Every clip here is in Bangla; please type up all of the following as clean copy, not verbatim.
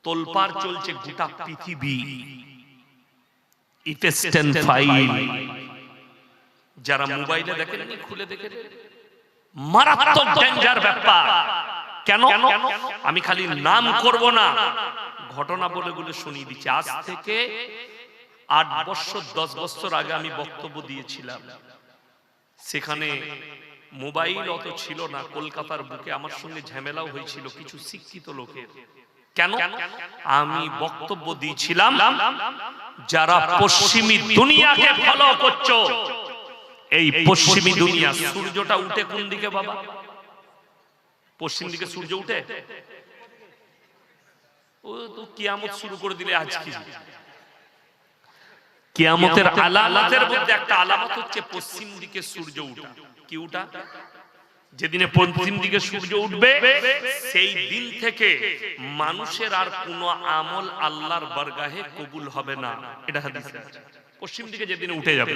তোলপাড় চলছে গোটা পৃথিবী। ইপস্টেন ফাইল যারা মোবাইলে দেখেননি, খুলে দেখে, মারাত্মক ডেঞ্জার ব্যাপার। কেন আমি খালি নাম করব না, ঘটনা বলে বলে শুনিয়ে দিচ্ছি। আজ থেকে 8 বছর 10 বছর আগে আমি বক্তব্য দিয়েছিলাম, সেখানে মোবাইল অত ছিল না। কলকাতার বুকে আমার সঙ্গে ঝামেলাও হয়েছিল কিছু শিক্ষিত লোকের। কেন? আমি বক্তব্য দিয়েছিলাম, যারা পশ্চিমী দুনিয়াকে ফলো করছো, এই পশ্চিমী দুনিয়া, সূর্যটা উঠে কোন দিকে বাবা? পশ্চিম দিকে সূর্য উঠে। ও তো কিয়ামত শুরু করে দিলে আজ কি? কিয়ামতের আলামতের মধ্যে একটা আলামত হচ্ছে পশ্চিম দিকে সূর্য ওঠা। কি ওঠা? যেদিনে পশ্চিম দিকে সূর্য উঠবে সেই দিন থেকে মানুষের আর কোনো আমল আল্লাহর বারগাহে কবুল হবে না। এটা হাদিসে আছে। পশ্চিম দিকে যেদিন উঠে যাবে,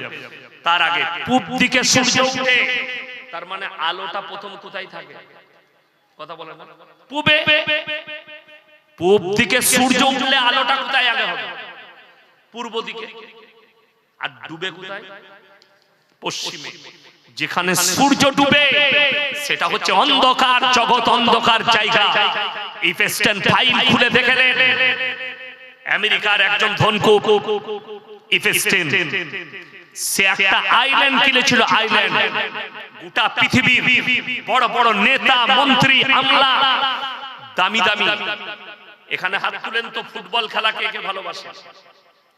তার আগে পূব দিকে সূর্য উঠে, তার মানে আলোটা প্রথম কোথায় থাকে? কথা বলেন না, পূবে। পূব দিকে সূর্য উঠলে আলোটা কোথায় আগে হবে? পূর্ব দিকে। আর ডুবে কোথায়? পশ্চিমে। যেখানে সূর্য ডুবে সেটা হচ্ছে অন্ধকার জগৎ, অন্ধকার জায়গা। ইপস্টেন ফাইল খুলে দেখলেন, আমেরিকার একজন ধনকুক ইপস্টেন, সে একটা আইল্যান্ড কিনেছিল। আইল্যান্ড গোটা পৃথিবীর বড় বড় নেতা, মন্ত্রী, আমলা, দামি দামি। এখানে হাত তুলেন তো, ফুটবল খেলা কে কে ভালোবাসে?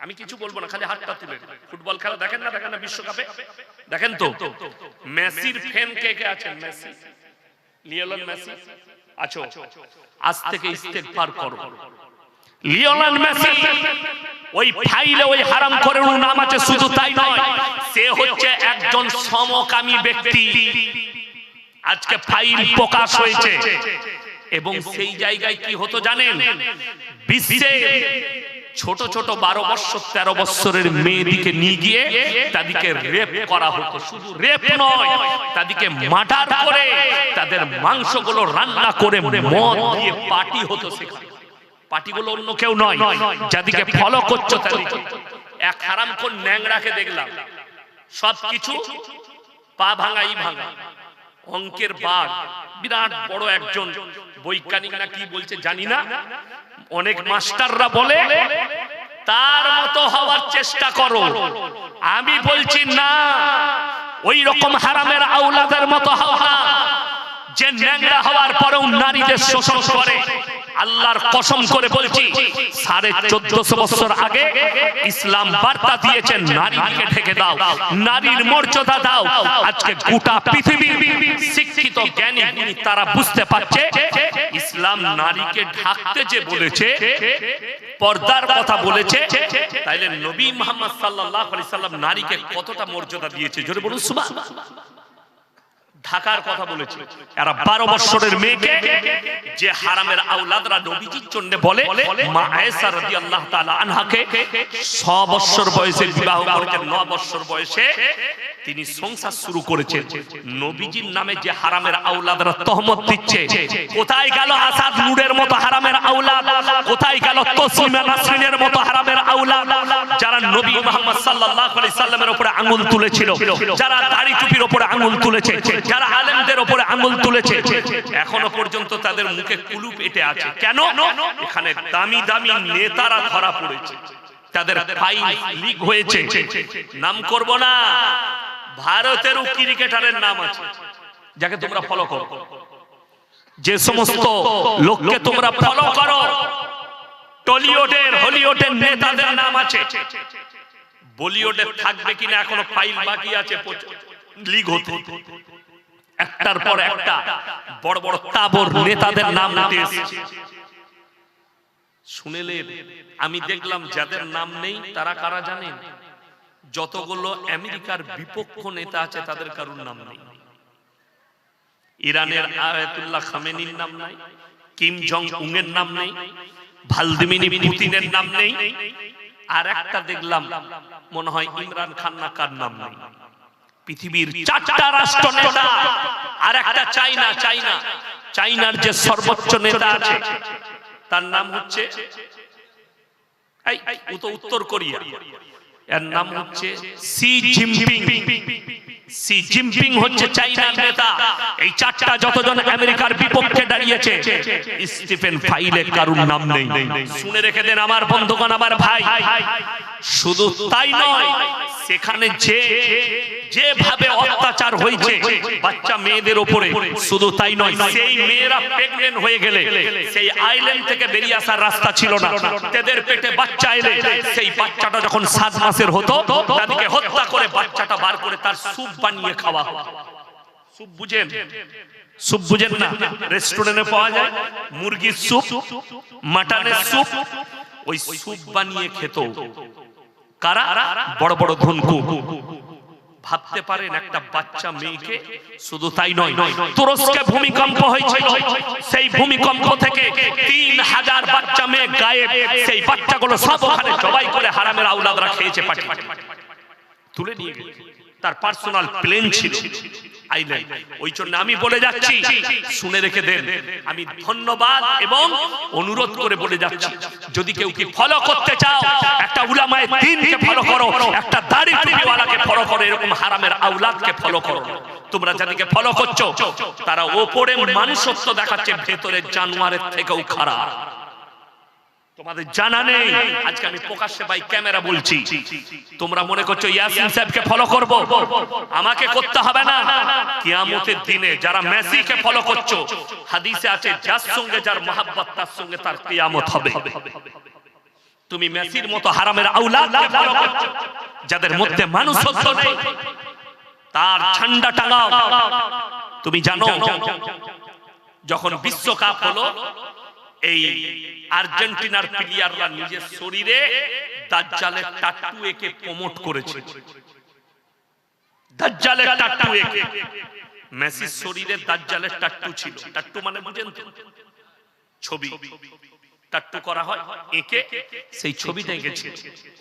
আমি কিছু বলবো না, খালি হাতটা তুলেন। ফুটবল খেলা দেখেন না? দেখেন না বিশ্বকাপে? দেখেন তো। মেসির ফ্যান কে কে আছেন? মেসি, লিওনেল মেসি আছো? আজ থেকে ইস্তেগফার করো। লিওনেল মেসি ওই ফাইলে ওই হারাম করে নাম আছে, শুধু তাই নয়, সে হচ্ছে একজন সমকামী ব্যক্তি। আজকে ফাইল প্রকাশ হয়েছে, এবং সেই জায়গায় কি হতো জানেন? বিশ্বে ছোট ছোট 12 বছর 13 বছরের মেয়েদিকে নিয়ে গিয়ে তাদেরকে রেপ করা হতো। শুধু রেপ নয়, তাদেরকে মার্ডার করে তাদের মাংসগুলো রান্না করে মদ দিয়ে পার্টি হতো। সেখানে পার্টিগুলো অন্য কেউ নয়, যাদেরকে ফলো করছো তাদেরকে। এক হারামখোর ন্যাংরাকে দেখলাম, সবকিছু পা ভাঙাই ভাঙা, অঙ্কের বাঘ, বিরাট বড় একজন বৈজ্ঞানিক না কি বলছে জানি না, অনেক মাস্টাররা বলে তার মতো হওয়ার চেষ্টা করো। আমি বলছি না, ওই রকম হারামের আওলাদের মতো হও না, যে ন্যাংরা হওয়ার পরেও নারীদের শোষণ করে। আল্লাহর কসম করে বলছি, 1450 বছর আগে ইসলাম বার্তা দিয়েছেন, নারীকে ঢেকে দাও, নারীর মর্যাদা দাও। আজকে গোটা পৃথিবীর শিক্ষিত জ্ঞানী গুণী তারা বুঝতে পারছে, ইসলাম নারীকে ঢাকতে যে বলেছে, পর্দার কথা বলেছে, তাইলে নবী মুহাম্মদ সাল্লাল্লাহু আলাইহি সাল্লাম নারীকে কতটা মর্যাদা দিয়েছে, জোরে বলুন সুবহানাল্লাহ। ঢাকার কথা বলেছে। এরা 12 বছরের মেয়েকে, যে হারামের আওলাদরা নবীজির জন্য বলে, মা আয়েশা রাদিয়াল্লাহু তাআলা আনহাকে 6 বছর বয়সে বিবাহ করেছেন, 9 বছর বয়সে তিনি সংসার শুরু করেছেন। নবীজির নামে যে হারামের আওলাদরা তহমত দিচ্ছে, কোথায় গেল আসাদ নূরের মতো হারামের আওলাদ? কোথায় গেল তসলিমা নাসরিনের মতো হারামের আওলাদ, যারা নবী মুহাম্মদ সাল্লাল্লাহু আলাইহি সাল্লামের উপরে আঙ্গুল তুলেছিল, যারা দাড়ি টুপির উপরে আঙ্গুল তুলেছে, যারা আলেমদের উপরে আঙ্গুল তুলেছে? এখনো পর্যন্ত তাদের মুখে কুলুপ এঁটে আছে। কেন? এখানে দামি দামি নেতারা ধরা পড়েছে, তাদের ফাইল লিক হয়েছে। নাম করব না, ভারতেরও ক্রিকেটারের নাম আছে যাকে তোমরা ফলো করো। যে সমস্ত লোককে তোমরা ফলো করো, টলিউডের হলিউডের নেতাদের নাম আছে। বলিউডে থাকবে কিনা এখনো ফাইল বাকি আছে লিক হতে। একটার পর একটা বড় বড় তাবর নেতাদের নাম উঠে এসেছে। শুনেলেন? আমি দেখলাম যাদের নাম নেই তারা কারা জানেন? যতগুলো আমেরিকার বিপক্ষ নেতা আছে তাদের কারোর নাম নেই। ইরানের আয়াতুল্লাহ খামেনির নাম নাই, কিম জং উনের নাম নেই, ভ্লাদিমির পুতিনের নাম নেই, আর একটা দেখলাম মনে হয় ইমরান খান না কার নাম নেই। পৃথিবীর 4টা রাষ্ট্র নেতা, আর একটা চাইনার যে সর্বোচ্চ নেতা আছে তার নাম হচ্ছে উত্তর কোরিয়া, এর নাম হচ্ছে সি জিনপিং। সি জিনপিং হচ্ছে চাইনার নেতা। এই চারটা যতজন আমেরিকার বিপক্ষে দাঁড়িয়েছে, স্টিফেন ফাইলে কারুর নাম নেই। শুনে রেখে দেন আমার বন্ধুগণ, আমার ভাই। শুধু তাই নয়, সেখানে যেভাবে অত্যাচার হয়েছে বাচ্চা মেয়েদের উপরে, শুধু তাই নয়, সেই মেয়েরা প্রেগন্যান্ট হয়ে গেলে সেই আইল্যান্ড থেকে বেরিয়ে আসার রাস্তা ছিল না। তাদের পেটে বাচ্চা এলে সেই বাচ্চাটা যখন 7 মাসের হতো, তাদেরকে হত্যা করে বাচ্চাটা বার করে তার স্যুপ বানিয়ে খাওয়া। স্যুপ বুঝেন? স্যুপ বুঝেন না? রেস্টুরেন্টে পাওয়া যায় মুরগির স্যুপ, মাটনের স্যুপ, ওই স্যুপ বানিয়ে খেত কারা? বড় বড় ধনকু। ভাবতে পারেন একটা বাচ্চা মেয়েকে। শুধু তাই নয়, তুরস্কে ভূমিকম্প হয়েছিল, সেই ভূমিকম্প থেকে 3000 বাচ্চা মেয়ে গায়েব। সেই বাচ্চাগুলো সব ওখানে জবাই করে হারামের আওলাদরা খেয়েছে, পাটি তুলে নিয়ে গেছে। তার পার্সোনাল প্লেন ছিল আইল্যান্ড। ওই জন্য আমি বলে যাচ্ছি, শুনে রেখে দেন, আমি ধন্যবাদ এবং অনুরোধ করে বলে যাচ্ছি, যদি কেউ কি ফলো করতে চাও, একটা উলামায়ে দ্বীনকে ফলো করো, একটা দাড়ি টুপিওয়ালাকে ফলো করো, এরকম হারামের আওলাদকে ফলো করো। তোমরা যাদেরকে ফলো করছো তারা ওপরে মানুষত্ব দেখাচ্ছে, ভেতরে জানোয়ারের থেকেও খারাপ। তোমাদের জানা নেই, আজকে আমি প্রকাশ্যে ভাই ক্যামেরা বলছি। তোমরা মনে করছো ইয়াসিন সাহেবকে ফলো করব, আমাকে করতে হবে না। কিয়ামতের দিনে যারা মেসিকে ফলো করছো, হাদিসে আছে যার সঙ্গে যার মহব্বত তার সঙ্গে তার কিয়ামত হবে। তুমি মেসির মতো হারামের আওলাদকে ফলো করছো, যাদের মধ্যে মানুষত্ব নেই, তার ঝান্ডা টাঙাও। তুমি জানো যখন বিশ্বকাপ হলো, এই আর্জেন্টিনার প্লেয়াররা নিজের শরীরে দাজ্জালের টাট্টু এঁকে প্রমোট করেছে। দাজ্জালের টাট্টু এঁকে, মেসির শরীরে দাজ্জালের টাট্টু ছিল। টাট্টু মানে বুঝেন তো? ছবি টাট্টু করা হয়, এঁকে সেই ছবিটা এঁকেছে।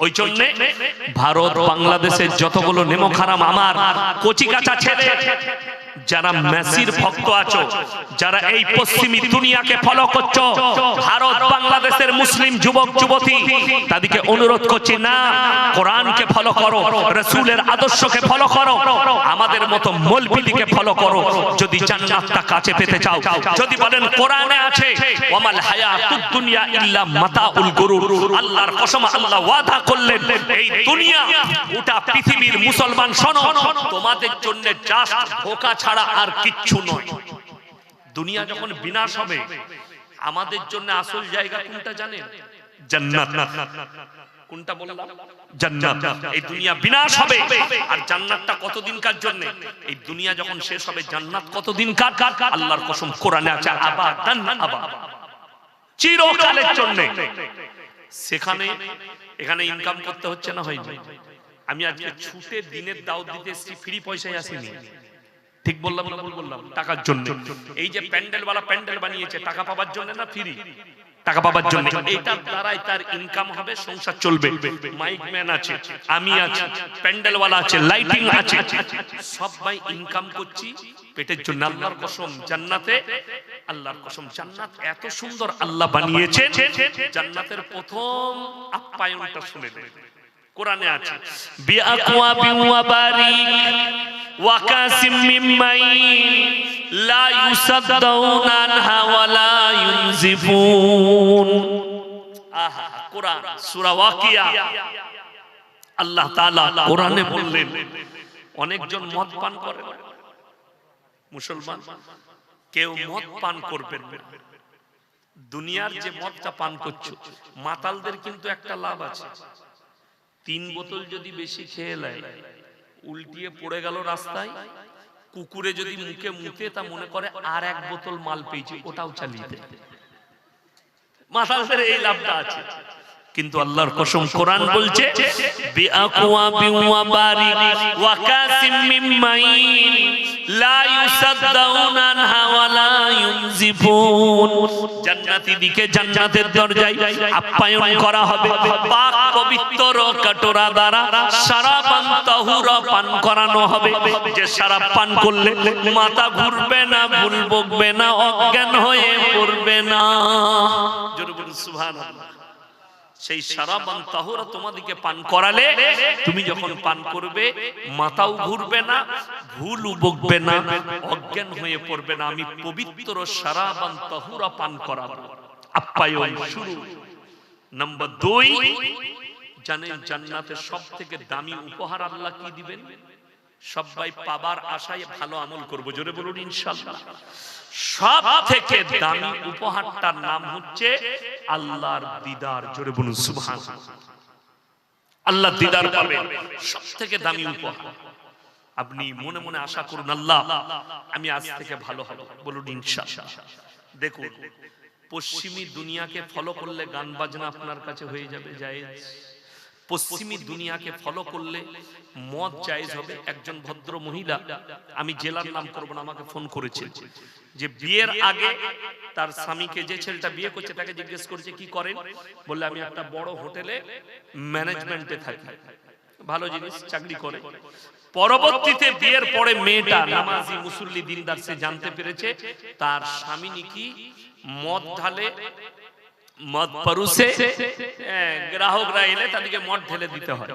ওই জন্য ভারত বাংলাদেশের যতগুলো নেমখারাম আমার কচিকাঁচা ছেলে, যারা মেসির ভক্ত আছো, যারা এই পশ্চিমী দুনিয়াকে ফলো করছো, ভারত বাংলাদেশের মুসলিম যুবক যুবতী, তাদেরকে অনুরোধ করছি, না, কোরআনকে ফলো করো, রাসূলের আদর্শকে ফলো করো, আমাদের মতো মৌলবীকে ফলো করো। যদি জান্নাতটা কাছে পেতে চাও, যদি বলেন কোরআনে আছে ওয়ামাল হায়াতুদ দুনিয়া ইল্লা মাতাউল গুরুর, আল্লাহর কসম আল্লাহ ওয়াদা করলেন এই দুনিয়া গোটা পৃথিবীর মুসলমান শোনো, তোমাদের জন্য জাস্ট ধোঁকা ছাড়া আর কিচ্ছু নয়। দুনিয়া যখন বিনাশ হবে, আমাদের জন্য আসল জায়গা কোনটা জানেন? জান্নাত। কোনটা বললাম? জান্নাত। এই দুনিয়া বিনাশ হবে, আর জান্নাতটা কতদিনকার জন্য? এই দুনিয়া যখন শেষ হবে, জান্নাত কতদিনকার? আল্লাহর কসম কোরআনে আছে আবাদান আবাদ, চিরকালের জন্য। সেখানে এখানে ইনকাম করতে হচ্ছে না, হয়নি। আমি আজকে ছুটে দিনের দাওয়াত দিতে এসেছি, ফ্রি পয়সায় আসিনি। ঠিক বললাম না ভুল বললাম? টাকার জন্য। এই যে প্যান্ডেলওয়ালা প্যান্ডেল বানিয়েছে, টাকা পাওয়ার জন্য না ফ্রি? টাকা পাওয়ার জন্য। এইটার দ্বারাই তার ইনকাম হবে, সংসার চলবে। মাইক ম্যান আছে, আমি আছি, প্যান্ডেলওয়ালা আছে, লাইটিং আছে, সবাই ইনকাম করছি পেটের জন্য। আল্লাহর কসম জান্নাতে, আল্লাহর কসম জান্নাত এত সুন্দর আল্লাহ বানিয়েছেন। জান্নাতের প্রথম আপ্যায়নটা শুনে নেন, কোরআনে আছে বিআকওয়াবি ওয়া বারিক ওয়া কাসিম মিন মাইন লা ইউসাদদাউনা আনহা ওয়া লা ইউনজিফুন। আহা, কোরআন সূরা ওয়াকিয়া, আল্লাহ তাআলা কোরআনে বললেন, অনেকজন মদ পান করে, মুসলমান কেউ মদ পান করবেন না। দুনিয়ার যে মদটা পান করছো, মাতালদের কিন্তু একটা লাভ আছে, 3 বোতল যদি বেশি খেয়ে নেয়, উল্টিয়ে পড়ে গেল রাস্তায়, কুকুরে যদি মুখে মুতে, তা মনে করে আর 1 বোতল মাল পেয়েছে, ওটাও চালিয়ে দেয়। মাতালদের এই লাভটা আছে। কিন্তু আল্লাহর কসম কোরআন বলছে বিআকওয়াবিন ওয়া বারিক ওয়া কাসিম মিন মাইন লা ইউসাদ্দাউনা আনহা ওয়া লা ইউনজিফুন। জান্নাতি দিকে জান্নাতের দরজায় আপ্যায়ন করা হবে পাক পবিত্র কাটোরা দ্বারা শরাবান তাহুরা পান করানো হবে, যে শরাব পান করলে মাথা ঘুরবে না, ভুল বকবে না, অজ্ঞান হয়ে পড়বে না। জোরে বলুন সুবহানাল্লাহ। সেই শরাবান তাহুরা তোমাদেরকে পান করালে তুমি যখন পান করবে মাথাও ঘুরবে না, ভুলও বকবে না, অজ্ঞান হয়ে পড়বে না। আমি পবিত্র শরাবান তাহুরা পান করাবো। আপ্যায়ন শুরু। নাম্বার 2, জানেন জান্নাতের সবথেকে দামি উপহার আল্লাহ কি দিবেন? সবাই পাবার আশায় ভালো আমল করব, জোরে বলুন ইনশাআল্লাহ। সব থেকে দামি উপহারটার নাম হচ্ছে আল্লাহর দিদার, জোরে বলুন সুবহানাল্লাহ। আল্লাহর দিদার পাবেন, সব থেকে দামি উপহার। আপনি মনে মনে আশা করুন আল্লাহ আমি আজ থেকে ভালো হব, বলুন ইনশাআল্লাহ। দেখুন পশ্চিমী দুনিয়াকে ফলো করলে গান বাজনা আপনার কাছে হয়ে যাবে জায়েজ। পশ্চিমী দুনিয়াকে ফলো করলে মদ জায়েজ হবে। একজন ভদ্র মহিলা, আমি জেলার নাম করব না, আমাকে ফোন করেছে যে বিয়ের আগে তার স্বামীকে, যে ছেলেটা বিয়ে করছে তাকে জিজ্ঞেস করেছে কি করেন, বললে আমি একটা বড় হোটেলে ম্যানেজমেন্টে থাকি। ভালো জিনিস, চাকরি করে। পরবর্তীতে বিয়ের পরে মেয়েটা নামাজি মুসল্লি দিনদার, সে জানতে পেরেছে তার স্বামী নাকি মদ ঢালে, মদ পরুষে, গ্রাহকরা এলে তাদেরকে মদ ঢেলে দিতে হয়।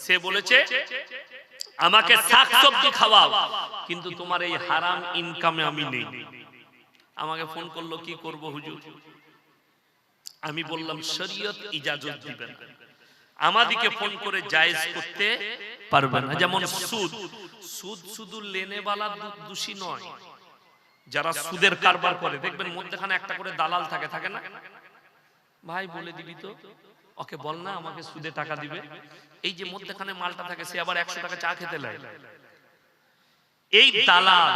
সে বলেছে আমাকে শাকসবজি খাওয়াও, কিন্তু তোমার এই হারাম ইনকামে আমি নেই। আমাকে ফোন করলো কি করব হুজুর? আমি বললাম শরীয়ত ইজাজত দিবে না, আমাদেরকে ফোন করে জায়েজ করতে পারবে না। যেমন সুদ, সুদ শুধু লেনেওয়ালা দোষী নয়, যারা সুদের কারবার করে দেখবেন মধ্যখানে একটা করে দালাল থাকে, থাকে না? ভাই বলে দিবি তো, ওকে বল না আমাকে সুদে টাকা দিবে। এই যে মধ্যখানে মালটা থাকে, সে আবার 100 টাকা চা খেতে লাগে। এই দালাল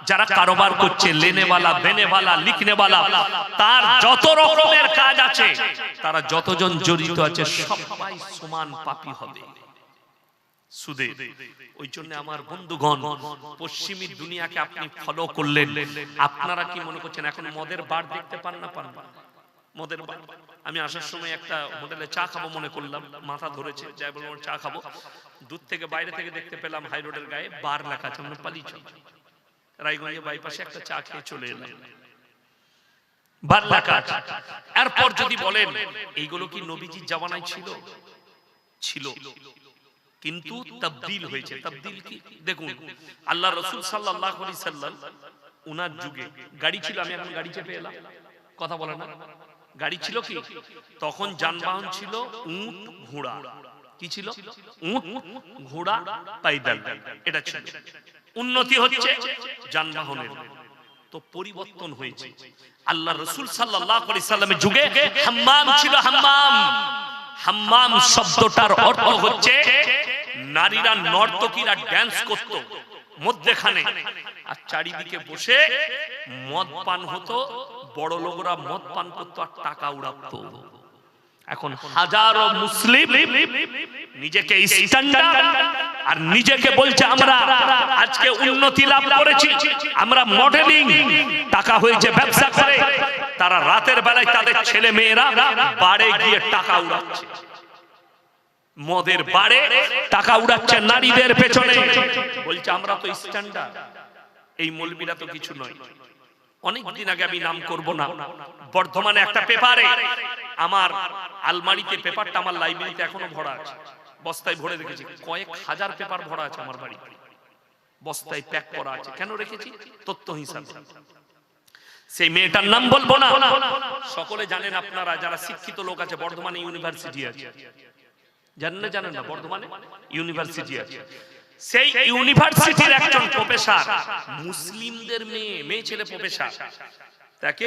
যারা কারবার করছে, লেনেওয়ালা, দেনেওয়ালা, লিখনেওয়ালা, তার যত রকমের কাজ আছে, তারা যতজন জড়িত আছে সবাই সমান পাপী হবে সুদে। ওই জন্য আমার বন্ধুগণ, পশ্চিমী দুনিয়াকে আপনি ফলো করলেন, আপনারা কি মনে করছেন এখন মদের বার দেখতে পান না? পান না মদের বার। আমি আসার সময় একটা হোটেলে চা খাবো মনে করলাম, মাথা ধরেছে, যাই বলবো চা খাবো, দূর থেকে বাইরে থেকে দেখতে পেলাম হাই রোডের গায়ে বার লেখা আছে। আমরা পালিয়ে চল রায়গঞ্জে বাইপাসে একটা চা খেয়ে চলে এলাম, বার লেখা আছে। এরপর যদি বলেন এইগুলো কি নবীজির জামানায় ছিল? ছিল, কিন্তু তাবদীল হয়েছে। তাবদীল কি? দেখুন আল্লাহ রাসূল সাল্লাল্লাহু আলাইহি সাল্লাম উনার যুগে গাড়ি ছিল, আমি এখন গাড়ি চেপে এলাম, কথা বলে না। গাড়ি ছিল কি? তখন যানবাহন ছিল উট ঘোড়া। কি ছিল? উট ঘোড়া পাইদাল, এটা ছিল। উন্নতি হচ্ছে যানবাহনের, তো পরিবর্তন হয়েছে। আল্লাহ রাসূল সাল্লাল্লাহু আলাইহি সাল্লামের যুগে হাম্মাম ছিল। হাম্মাম, হাম্মাম শব্দটার অর্থ হচ্ছে নারীরা, নর্তকীরা ড্যান্স করত মধ্যখানে, আর চারিদিকে বসে মদ পান হতো। বড় লোকরা মদ পান করতো আর টাকা উড়াতো। এখন হাজারো মুসলিম নিজেকে স্ট্যান্ডার্ড আর নিজেকে বলছে আমরা আজকে উন্নতি লাভ করেছি, আমরা মডেলিং, টাকা হয়েছে ব্যবসা করে। তারা রাতের বেলায় তাদের ছেলে মেয়েরা বাড়ে গিয়ে টাকা উড়াচ্ছে, মদের বাড়ে টাকা উড়াচ্ছে নারীদের পেছনে, বলছে আমরা তো স্ট্যান্ডার্ড। এই মৌলবীরা তো কিছু নয়। অনেকদিন আগে, আমি নাম করব না, বর্ধমানে একটা পেপারে, আমার আলমারিতে পেপারটা আমার লাইব্রেরিতে এখনো ভরা আছে, বস্তায় ভরে রেখেছি। কয়েক হাজার পেপার ভরা আছে আমার বাড়িতে, বস্তায় প্যাক করা আছে। কেন রেখেছি? তথ্য হিসাবে। সেই মেয়েটার নাম বলবো না, সকলে জানেন আপনারা যারা শিক্ষিত লোক আছে, বর্ধমানে ইউনিভার্সিটি আছে, জানেন না? জানেন না? বর্ধমানে ইউনিভার্সিটি আছে। সেই ইউনিভার্সিটির একজন প্রফেসর, মুসলিমদের মেয়ে ছেলে প্রফেসর, তাকে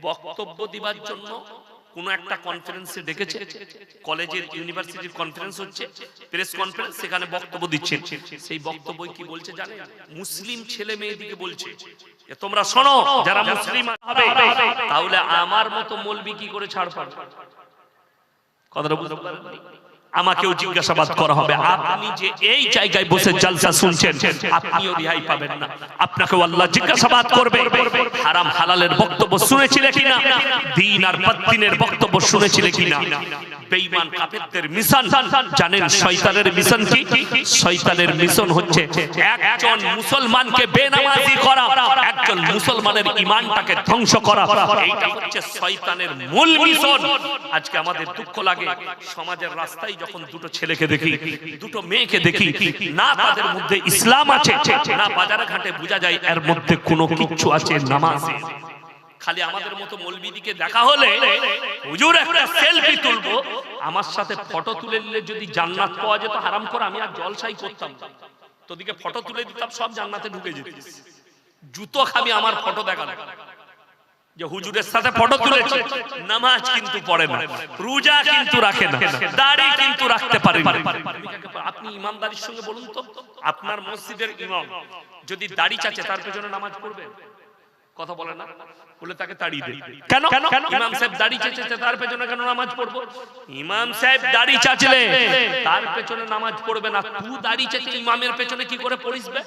বক্তব্য দিবার জন্য কোন একটা কনফারেন্সে ডেকেছে। কলেজের, ইউনিভার্সিটির কনফারেন্স হচ্ছে, প্রেস কনফারেন্স, সেখানে বক্তব্য দিচ্ছেন। সেই বক্তব্য কি বলছে জানেন? মুসলিম ছেলে মেয়েদিকে বলছে তোমরা শোনো, যারা মুসলিম হবে তাহলে আমার মতো মৌলবি কি করে ছাড় পাবে? কথাটা বুঝতে পারলেন? আমাকেও জিজ্ঞাসাবাদ করা হবে, আপনি যে এই জায়গায় বসে জালসা শুনছেন আপনিও রেহাই পাবেন না, আপনাকেও আল্লাহ জিজ্ঞাসাবাদ করবে। হারাম হালালের বক্তব্য শুনেছিলে কিনা, দ্বীন আর বাতিনের বক্তব্য শুনেছিলে কিনা? বেঈমান কাফেরদের মিশন জানেন? শয়তানের মিশন কি? শয়তানের মিশন হচ্ছে একজন মুসলমানকে বেনামাজি করা, একজন মুসলমানের ঈমানটাকে ধ্বংস করা। এইটা হচ্ছে শয়তানের মূল মিশন। আজকে আমাদের দুঃখ লাগে, সমাজের রাস্তায় যখন দুটো ছেলেকে দেখি, দুটো মেয়েকে দেখি, না তাদের মধ্যে ইসলাম আছে, না বাজারে ঘাটে বোঝা যায় এর মধ্যে কোনো কিছু আছে নামাজ। খালি আমাদের মতো মৌলবীদিকে দেখা হলে হুজুর একটা সেলফি তুলবো, আমার সাথে ফটো তুলে নিলে যদি জান্নাত পাওয়া যেত, হারাম করে আমি আর জলসাই করতাম, তোদিকে ফটো তুলে দিতাম, সব জান্নাতে ঢুকে যেত। জুতো খাবি আমার ফটো দেখানো, যে হুজুরের সাথে ফটো তুলেছে, নামাজ কিন্তু পড়ে না, রোজা কিন্তু রাখে না, দাড়ি কিন্তু রাখতে পারে না। আপনি ইমানদারির সঙ্গে বলুন তো, আপনার মসজিদের ইমাম যদি দাড়ি চাচে তার পেছনে নামাজ পড়বে? কথা বলে না, বলে তাকে তাড়িয়ে দেয়। কেন? ইমাম সাহেব দাড়ি চাচে তার পেছনে কেন নামাজ পড়বো? ইমাম সাহেব দাড়ি চাচলে তার পেছনে নামাজ পড়বে না, তুই দাড়ি চাচে ইমামের পেছনে কি করে পড়িসবে?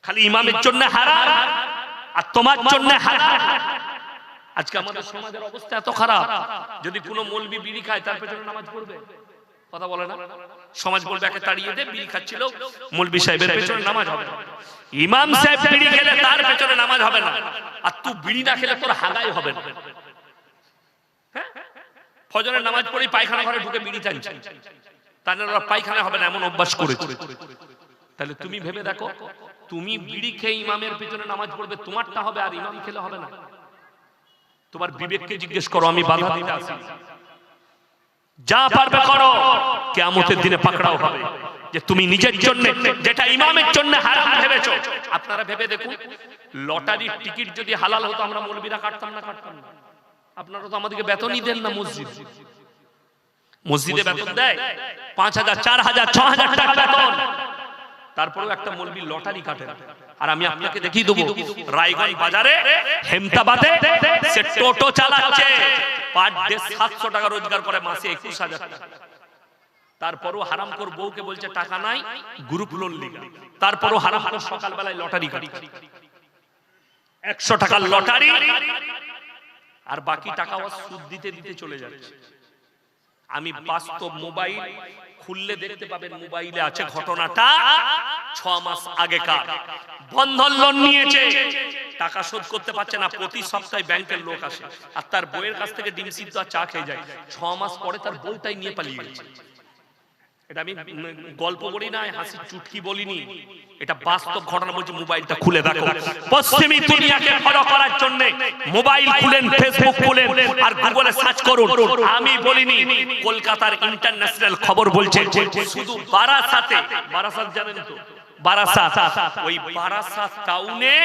খালি ইমামের জন্য হারাম আর তোমার জন্য হারাম। আজকে আমাদের সমাজের অবস্থা এত খারাপ, যদি কোনো মৌলবি বিড়ি খায় তার পেছনে নামাজ পড়বে? কথা বলে না, সমাজ বলবে একে তাড়িয়ে দে, বিড়ি খাচ্ছিল, মৌলবি সাহেবের পেছনে নামাজ হবে না। ইমাম সাহেব বিড়ি খেলে তার পেছনে নামাজ হবে না, আর তুই বিড়ি না খেলে তোর হাগাই হবে না। হ্যাঁ, ফজরের নামাজ পড়ে পায়খানা ঘরে ঢুকে বিড়ি টানছে, তাহলে ওরা পায়খানা হবে না এমন অভ্যাস করেছে। তাহলে তুমি ভেবে দেখো, তুমি বিড়ি খেয়ে ইমামের পেছনে নামাজ পড়বে, তোমারটা হবে আর ইমাম খেলে হবে না? তোমার বিবেককে জিজ্ঞেস করো, আমি বাধা দিতে আসি, যা পারবে করো, কিয়ামতের দিনে পাকড়াও হবে যে তুমি নিজের জন্য যেটা ইমামের জন্য হারাম ভেবেছো। আপনারা ভেবে দেখুন, লটারির টিকিট যদি হালাল হতো আমরা মৌলবীরা কাটতাম না? কাটতাম না। আপনারা তো আমাদেরকে বেতনই দেন না। মসজিদে বেতন দেয় 5,000, 4,000, 6,000 টাকা বেতন, তারপরেও একটা মৌলবী লটারি কাটে না। আর আমি আপনাকে দেখিয়ে দেবো, রায়গঞ্জ বাজারে হেমতাবাদে সে টোটো চালাচ্ছে, পার ডে 700 টাকা রোজগার করে, মাসে 21,000 টাকা। তারপরও হারামখোর বউকে বলছে টাকা নাই, গ্রুপ লোন লিগা। তারপরও হারামখোর সকালবেলায় লটারি কাটে, 100 টাকার লটারি, আর বাকি টাকাও সুদ দিতে দিতে চলে যাচ্ছে। আমি বাস্তব মোবাইল খুললে দেখতে পাবেন, মোবাইলে আছে ঘটনাটা 6 মাস আগেকার। বন্ধন লোন নিয়েছে, টাকা শোধ করতে পারছে না, প্রতি সপ্তাহে ব্যাংকের লোক আসে আর তার বউয়ের কাছ থেকে ডিম সিদ্ধ আর চা খেয়ে যায়। 6 মাস পরে তার বউটাই নিয়ে পালিয়ে গেছে। এটা আমি গল্প বলি না, হাসি চুটকি বলিনি, এটা বাস্তব ঘটনা বলছি। মোবাইলটা খুলে দেখো, পশ্চিমী দুনিয়াকে ফলো করার জন্য মোবাইল খুলেন, ফেসবুক খুলেন আর গুগলে সার্চ করুন। আমি বলিনি, কলকাতার ইন্টারন্যাশনাল খবর বলছে শুধু বারাসাতে, বারাসাত জানেন তো, বারাসাত, ওই বারাসাত টাউনে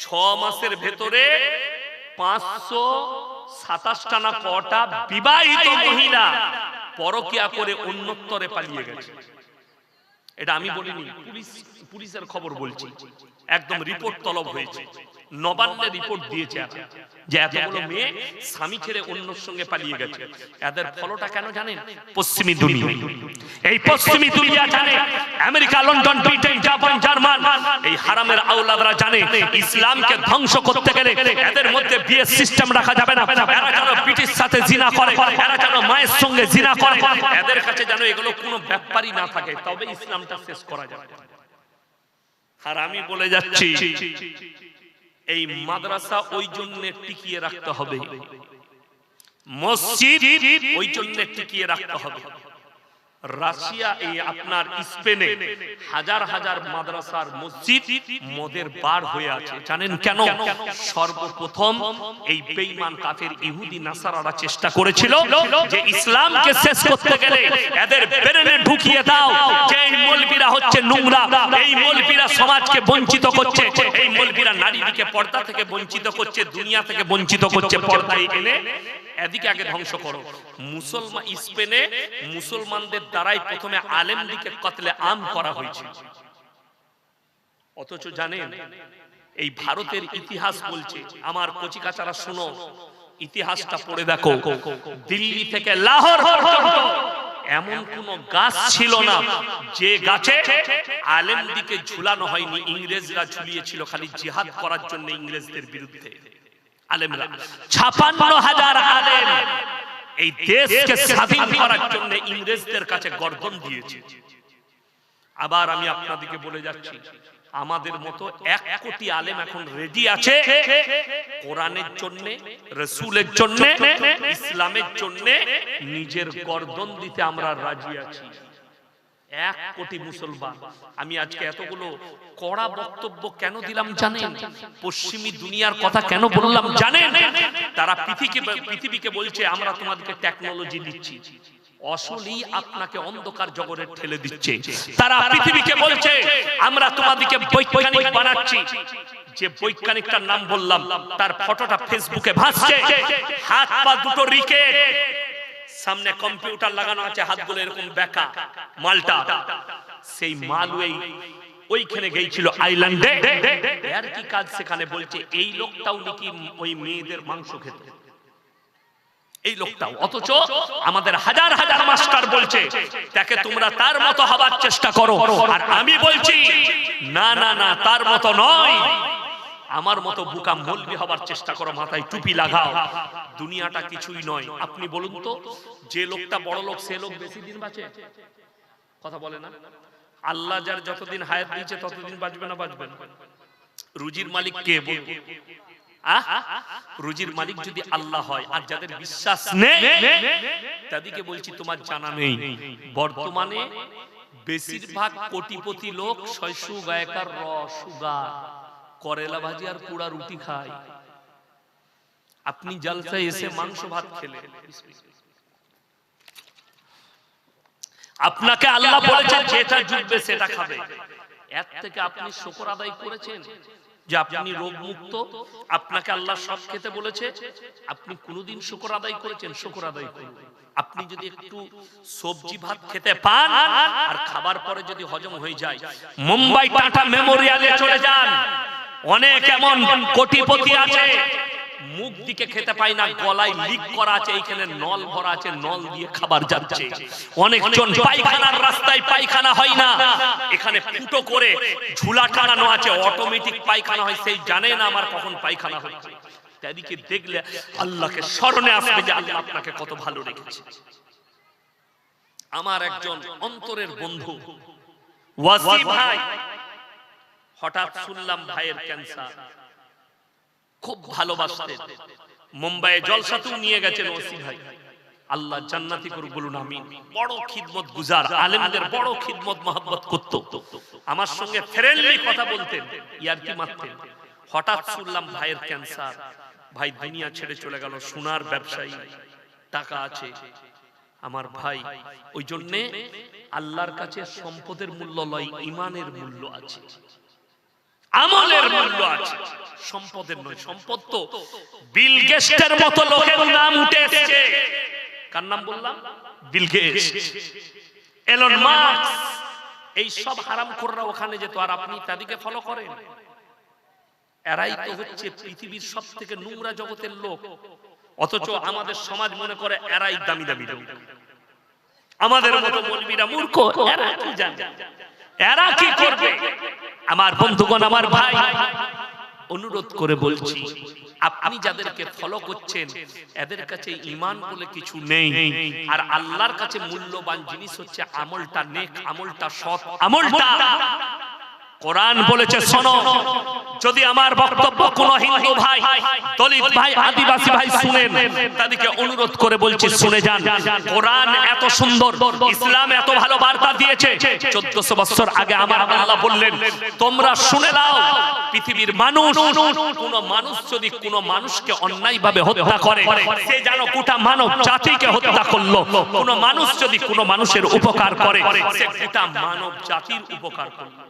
6 মাসের ভেতরে 527টা না কটা বিবাহিত মহিলা পরকিয়া করে অন্যত্তরে পালিয়ে গেছে। এটা আমি বলিনি, পুলিশের খবর বলছি, একদম রিপোর্ট তলব হয়েছে, নবান্নে রিপোর্ট দিয়েছে যে এতগুলো মেয়ে স্বামী ছেড়ে অন্যর সঙ্গে পালিয়ে গেছে। এদের ফলটা কেন জানেন? পশ্চিমী দুনিয়া। এই পশ্চিমী দুনিয়া জানে, America, London, Britain, Japan, German, এই হারামের আওলাদরা জানে ইসলামকে ধ্বংস করতে গেলে এদের মধ্যে বিয়ের সিস্টেম রাখা যাবে না। এরা যেন ব্রিটিশ সাথে জিনা করে, এরা যেন মায়ের সঙ্গে জিনা করে, এদের কাছে যেন এগুলো কোনো ব্যাপারই না থাকে, তবে ইসলামটা শেষ করা যাবে। আর আমি বলে যাচ্ছি, এই মাদ্রাসা ওই জন্য টিকিয়ে রাখতে হবে, মসজিদ ওই জন্য টিকিয়ে রাখতে হবে। রাশিয়া, এই আপনার স্পেনে হাজার হাজার মাদ্রাসার মসজিদ মদের বার হয়ে আছে। জানেন কেন? সর্বপ্রথম এই বেঈমান কাফের ইহুদি নাসারারা চেষ্টা করেছিল যে ইসলামকে শেষ করতে গেলে এদের ব্রেনে ঢুকিয়ে দাও যে এই মৌলবীরা হচ্ছে নোংরা, এই মৌলবীরা সমাজকে বঞ্চিত করছে, এই মৌলবীরা নারীকে পর্দা থেকে বঞ্চিত করছে, দুনিয়া থেকে বঞ্চিত করছে, পর্দায় এনে এদিকে আগে ধ্বংস করো। মুসলমান স্পেনে মুসলমানদের দ্বারাই প্রথমে আলেমদিকে কতলে আম করা হয়েছে। অথচ জানেন, এই ভারতের ইতিহাস বলছে, আমার কচিকাচারা শুনো, ইতিহাসটা পড়ে দেখো, দিল্লি থেকে লাহোর পর্যন্ত এমন কোন গাছ ছিল না যে গাছে আলেমদিকে ঝুলানো হয়নি। ইংরেজরা ঝুলিয়েছিল খালি জিহাদ করার জন্য ইংরেজদের বিরুদ্ধে। আলেমরা ৫৬,০০০ আলেম এই দেশকে স্বাধীন করার জন্য ইংরেজদের কাছে গর্দন দিয়েছে। আবার আমি আপনাদেরকে বলে যাচ্ছি, আমাদের মতো ১ কোটি আলেম এখন রেডি আছে কোরআনের জন্য, রাসূলের জন্য, ইসলামের জন্য নিজের গর্দন দিতে আমরা রাজি আছি। ১ কোটি মুসলমান। আমি আজকে এতগুলো কড়া বক্তব্য কেন দিলাম জানেন? পশ্চিমী দুনিয়ার কথা কেন বললাম জানেন? তারা পৃথিবীকে বলছে আমরা তোমাদেরকে টেকনোলজি দিচ্ছি, আসলেই আপনাকে অন্ধকার জগতে ঠেলে দিচ্ছে। তারা পৃথিবীকে বলছে আমরা তোমাদেরকে বৈজ্ঞানিক বানাচ্ছি। যে বৈজ্ঞানিকটার নাম বললাম তার ফটোটা ফেসবুকে ভাসছে, হাত পা দুটো রিকেট, সামনে কম্পিউটার লাগানো আছে, হাতগুলো এরকম বেঁকা, মালটা। সেই মালুই ওইখানে গিয়েছিল আইল্যান্ডে, এর কি কাজ সেখানে? বলছে এই লোকটাও নাকি ওই মেয়েদের মাংস খেত, এই লোকটাও। অথচ আমাদের হাজার হাজার মাস্টার বলছে তাকে তোমরা তার মতো হবার চেষ্টা করো, আর আমি বলছি না না না, তার মতো নয়, আমার মতো বুকা মৌলবি হবার চেষ্টা করো, মাথায় টুপি লাগাও। দুনিয়াটা কিছুই নয়। আপনি বলুন তো, যে লোকটা বড় লোক সে লোক বেশি দিন বাঁচে? কথা বলে না? আল্লাহ যার যতদিন হায়াত দিয়েছে ততদিন বাঁচবে না? বাঁচবে না। রুজির মালিক কে? রুজির মালিক যদি আল্লাহ হয়, আর যাদের বিশ্বাস নেই তাদেরকে বলছি তোমার জানা নেই, বর্তমানে বেশিরভাগ কোটিপতি লোক ৬০০ গায়কার সুগার, করেলা ভাজি আর পোড়া রুটি খায়। আপনি জলসায় এসে মাংস ভাত খেলে, আপনাকে আল্লাহ বলেছেন যেটা জুটবে সেটা খাবে। এর থেকে আপনি শুকর আদায় করেছেন যে আপনি রোগ মুক্ত? আপনাকে আল্লাহ সব খেতে বলেছে, আপনি কোনদিন শুকর আদায় করেছেন? শুকর আদায় করুন। আপনি যদি একটু সবজি ভাত খেতে পান আর খাবার পরে যদি হজম হয়ে যায়, মুম্বাই টাটা মেমোরিয়ালে চলে যান, অনেক এমন কোটিপতি আছে মুখ দিকে খেতে পায় না, গলায় লিক করা আছে, এইখানে নল ভরা আছে, নল দিয়ে খাবার যাচ্ছে। অনেকজন পায়খানার রাস্তায় পায়খানা হয় না, এখানে ফুটো করে ঝুলা টানানো আছে, অটোমেটিক পায়খানা হয়, সেই জানে না আমার কখন পায়খানা হচ্ছে। তাদেরকে দেখলে আল্লাহকে স্মরণে আসবে যে আল্লাহ আপনাকে কত ভালো রেখেছে। আমার একজন অন্তরের বন্ধু ওয়াসি ভাই, হঠাৎ শুনলাম ভাইয়ের ক্যান্সার। খুব ভালোবাসতেন, মুম্বাইয়ে জলসাতেও নিয়ে গেছেন ওসি ভাই। আল্লাহ জান্নাতি করুক, বলুন আমিন। বড় খিদমত গুজার, আলেমদের বড় খিদমত মহব্বত করত, আমার সঙ্গে ফ্রেন্ডলি কথা বলতেন, ইয়ারকি মারতেন। হঠাৎ শুনলাম ভাইয়ের ক্যান্সার। ভাই দুনিয়া ছেড়ে চলে গেল, সোনার ব্যবসায়ী, টাকা আছে আমার ভাই। ওই জন্যে আল্লাহর কাছে সম্পদের মূল্য নয়, ইমানের মূল্য আছে, আমলের মূল্য আছে, সম্পদের নয়। সম্পদ তো বিল গেটসের মতো লোকের নাম উঠে এসেছে। কার নাম বললাম? বিল গেটস, এলন মাস্ক, এই সব হারামখোররা ওখানে যেত, আর আপনি তাদেরকে ফলো করেন। এরাই তো হচ্ছে পৃথিবীর সবথেকে নোংরা জগতের লোক। অথচ আমাদের সমাজ মনে করে এরাই দামি দামি লোক। আমাদের মতো মৌলবীরা মূর্খ, এরা কি জানে, এরা কি করবে? আমার বন্ধুগণ, আমার ভাই, অনুরোধ করে বলছি, আপনি যাদেরকে ফলো করছেন এদের কাছে ঈমান বলে কিছু নেই, আর আল্লাহর কাছে মূল্যবান জিনিস হচ্ছে আমলটা নেক, আমলটা সৎ, আমলটা। কোরআন বলেছে শোনো, যদি আমার বক্তব্য কোন হিন্দু ভাই, দলিত ভাই, আদিবাসী ভাই শুনেন, তাদেরকে অনুরোধ করে বলছি শুনে যান। কোরআন এত সুন্দর, ইসলাম এত ভালো বার্তা দিয়েছে। 1400 বছর আগে আমার আল্লাহ বললেন তোমরা শুনে নাও, পৃথিবীর মানুষ, কোন মানুষ যদি কোন মানুষকে অন্যায়ভাবে হত্যা করে, সে যেন গোটা মানব জাতিকে হত্যা করলো। কোন মানুষ যদি কোন মানুষের উপকার করে, সে গোটা মানব জাতির উপকার করলো।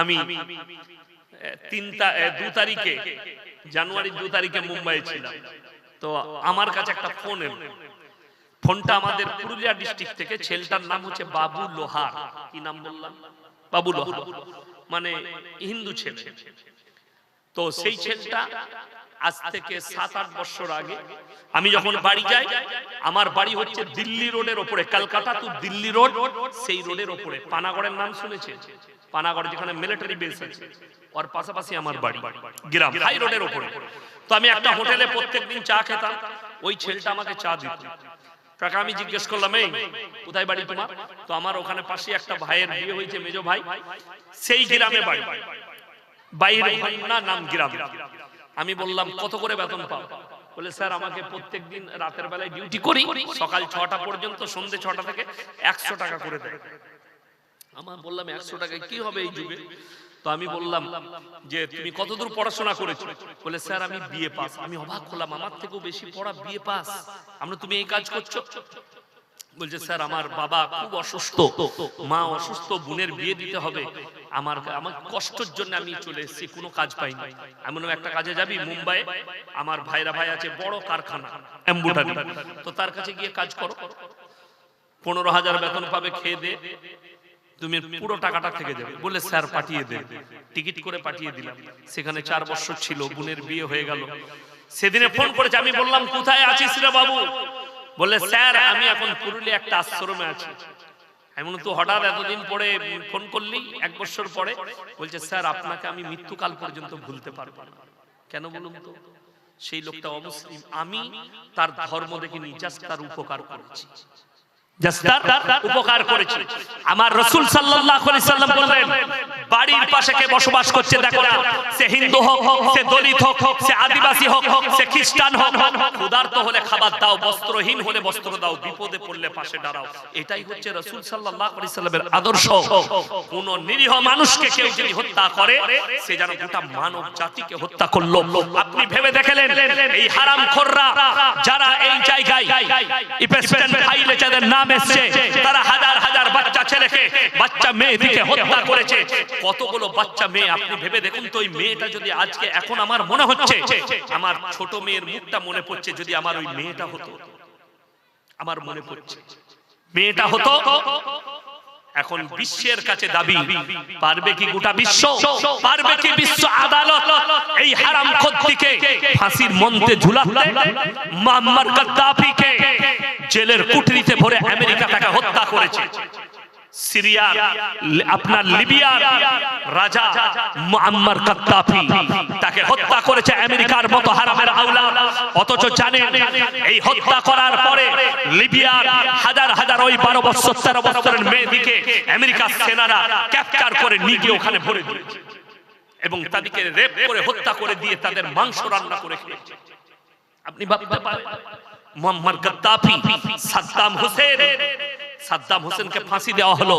আমি 2 তারিখে, জানুয়ারির 2 তারিখে মুম্বাই ছিলাম। তো আমার কাছে একটা ফোন এলো। ফোনটা আমাদের পুরুলিয়া ডিস্ট্রিক্ট থেকে, ছেলেটার নাম হচ্ছে বাবু লোহার। কি নাম বললাম? বাবু লোহার, মানে হিন্দু ছেলে। তো সেই ছেলেটা আজ থেকে 7-8 বছর আগে আমি যখন বাড়ি যাই, আমার বাড়ি হচ্ছে দিল্লি রোডের ওপরে, কলকাতা টু দিল্লি রোড, সেই রোডের ওপরে পানাগড়ের নাম শুনেছে? পানাগড় যেখানে মিলিটারি বেস আছে, ওর পাশাপাশি আমার বাড়ি, গ্রাম, হাই রোডের ওপরে। তো আমি একটা হোটেলে প্রত্যেকদিন চা খেতাম, ওই ছেলেটা আমাকে চা দিত। টাকা আমি জিজ্ঞেস করলাম, এই কোথায় বাড়ি তোমার? তো আমার ওখানে পাশে একটা ভাইয়ের বিয়ে হয়েছে, মেজো ভাই, সেই গ্রামে বাড়ি, বাইরে না নাম গ্রাম। আমি বললাম কত করে বেতন পাও? বলে স্যার আমাকে প্রত্যেকদিন রাতের বেলায় ডিউটি করি, সকাল 6টা পর্যন্ত, সন্ধ্যে 6টা থেকে 100 টাকা করে দেয়। আমার বললাম 100 টাকায় কি হবে এই যুগে? তো আমি বললাম যে তুমি কতদূর পড়াশোনা করেছো? বলে স্যার আমি বিএ পাস। আমি অবাক হলাম, আমার থেকেও বেশি পড়া, বিএ পাস, আমরা তুমি এই কাজ করছো? বলছে স্যার আমার বাবা খুব অসুস্থ, মা অসুস্থ, বোনের বিয়ে দিতে হবে, আমার কষ্টের জন্য আমি চলে এসেছি, কোনো কাজ পাইনি। এমন একটা কাজে যাবি মুম্বাই, আমার ভাইরা ভাই আছে, বড় কারখানা এমব্রয়ডারি, তো তার কাছে গিয়ে কাজ করো, 15,000 বেতন পাবে, খেয়ে দে, তুমি পুরো টাকাটা থেকে যাবে। বলে স্যার পাঠিয়ে দে। টিকিট করে পাঠিয়ে দিলাম। সেখানে 4 বছর ছিল, বোনের বিয়ে হয়ে গেল। সেদিনে ফোন করেছে, আমি বললাম কোথায় আছিস রে বাবু? বলে স্যার আমি এখন পুরুলিয়া একটা আশ্রমে আছি। এমন তো হঠাৎ এতদিন পরে ফোন করলি, 1 বছর পরে? বলছে স্যার আপনাকে আমি মৃত্যুকাল পর্যন্ত ভুলতে পারবো না। কেন বলুন তো? সেই লোকটা অমুসলিম, আমি তার ধর্ম দেখে জাস্ট তার উপকার করেছি, উপকার করেছি। আমার রাসূল সাল্লাল্লাহু আলাইহি সাল্লাম বললেন, বাড়ির পাশে কে বসবাস করছে দেখো না, সে হিন্দু হোক, সে দলিত হোক, সে আদিবাসী হোক, সে খ্রিস্টান হোক, ক্ষুধার্ত হলে খাবার দাও, বস্ত্রহীন হলে বস্ত্র দাও, বিপদে পড়লে পাশে দাঁড়াও। এটাই হচ্ছে রাসূল সাল্লাল্লাহু আলাইহি সাল্লামের আদর্শ। কোন নিরীহ মানুষকে কেউ যদি হত্যা করে, সে যেন গোটা মানব জাতিকে হত্যা করলো। আপনি ভেবে দেখলেন এই হারামখোররা যারা এই জায়গায় ইপেস্টেন ফাইলে যাদের নাম এসেছে, তারা হাজার হাজার বাচ্চা ছেলেকে, বাচ্চা মেয়েদিকে হত্যা করেছে। কতগুলো বাচ্চা মেয়ে আপনি ভেবে দেখুন তো। ওই মেয়েটা যদি আজকে, এখন আমার মনে হচ্ছে, আমার ছোট মেয়ের মুখটা মনে পড়ছে, যদি আমার ওই মেয়েটা হতো, আমার মনে পড়ছে মেয়েটা হতো। এখন বিশ্বের কাছে দাবি, পারবে কি গোটা বিশ্ব, পারবে কি বিশ্ব আদালত এই হারামখোরকে ফাঁসির মঞ্চে ঝুলাতে? মুআম্মার গাদ্দাফিকে জেলের কুঠরিতে ভরে আমেরিকা তাকে হত্যা করেছে। সিরিয়ার, আপনার লিবিয়ার রাজা মুআম্মার গাদ্দাফি, তাকে হত্যা করেছে আমেরিকার মতো হারামের আওলাদ। অথচ জানেন এই হত্যা করার পরে লিবিয়ার হাজার হাজার ওই 12 বছর 13 বছরের মেয়েদিকে আমেরিকার সেনারা ক্যাপচার করে নিয়ে গিয়ে ওখানে ভরে দিয়েছে এবং তাদেরকে রেপ করে হত্যা করে দিয়ে তাদের মাংস রান্না করে খেয়েছে। আপনি ভাবতে পারেন মুআম্মার গাদ্দাফি, সাদ্দাম হোসেনকে ফাঁসি দেওয়া হলো।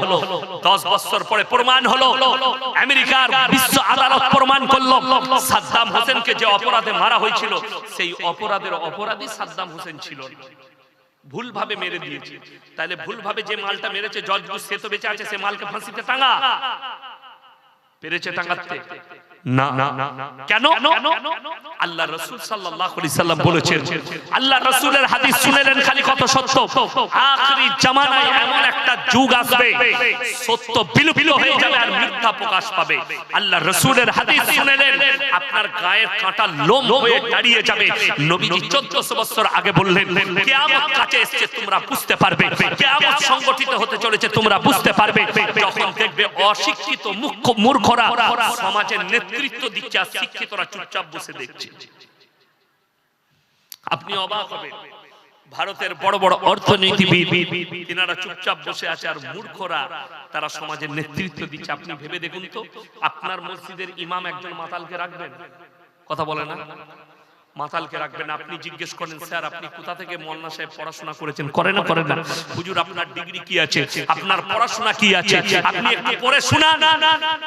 10 বছর পরে প্রমাণ হলো, আমেরিকার বিশ্ব আদালত প্রমাণ করলো সাদ্দাম হোসেনকে যে অপরাধে মারা হয়েছিল, সেই অপরাধের অপরাধী সাদ্দাম হোসেন ছিল না, ভুলভাবে মেরে দিয়েছে। তাহলে ভুলভাবে যে মালটা মেরেছে জর্জ বুশ, সে তো বেঁচে আছে, সে মালকে ফাঁসিতে টাঙা পেরেছে টাঙাতে? না। কেন? আল্লাহ রাসূল সাল্লাল্লাহু আলাইহি সাল্লাম বলেছেন, আল্লাহ রাসূলের হাদিস শুনেলেন খালি কত সত্য। আখিরি জামানায় এমন একটা যুগ আসবে, সত্য বিলুপ্ত হয়ে যাবে আর মিথ্যা প্রকাশ পাবে। আল্লাহ রাসূলের হাদিস শুনেলেন, আপনার গায়ের কাঁটা লোম হয়ে দাঁড়িয়ে যাবে। নবীজি 1400 বছর আগে বললেন, কিয়ামত কাছে এসেছে, তোমরা বুঝতে পারবে, কিয়ামত সংগঠিত হতে চলেছে, তোমরা বুঝতে পারবে যখন দেখবে অশিক্ষিত মূর্খরা সমাজের নেতৃত্ব দিচ্ছে আর শিক্ষিতরা চুপচাপ বসে দেখছে। আপনি অবাক হবেন, ভারতের বড় বড় অর্থনীতিবিদ তিনারা চুপচাপ বসে আছে আর মূর্খরা তারা সমাজের নেতৃত্ব দিচ্ছে। আপনি ভেবে দেখুন তো, আপনার মসজিদের ইমাম একজন মাতালকে রাখবেন? কথা বলে না, মাতালকে রাখবেন। আপনি জিজ্ঞেস করেন, স্যার আপনি কোথা থেকে মৌলানা সাহেব পড়াশোনা করেছেন? করে না? হুজুর আপনার ডিগ্রি কি আছে, আপনার পড়াশোনা কি আছে, আপনি একটু পড়ে শোনান,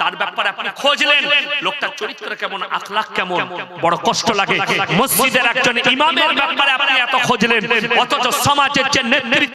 তার ব্যাপারে আপনি খোঁজলেন, লোকটার চরিত্র কেমন, আখলাক কেমন। বড় কষ্ট লাগে, মসজিদের একজন ইমামের ব্যাপারে আপনি এত খোঁজলেন, অথচ সমাজের যে নেতৃত্ব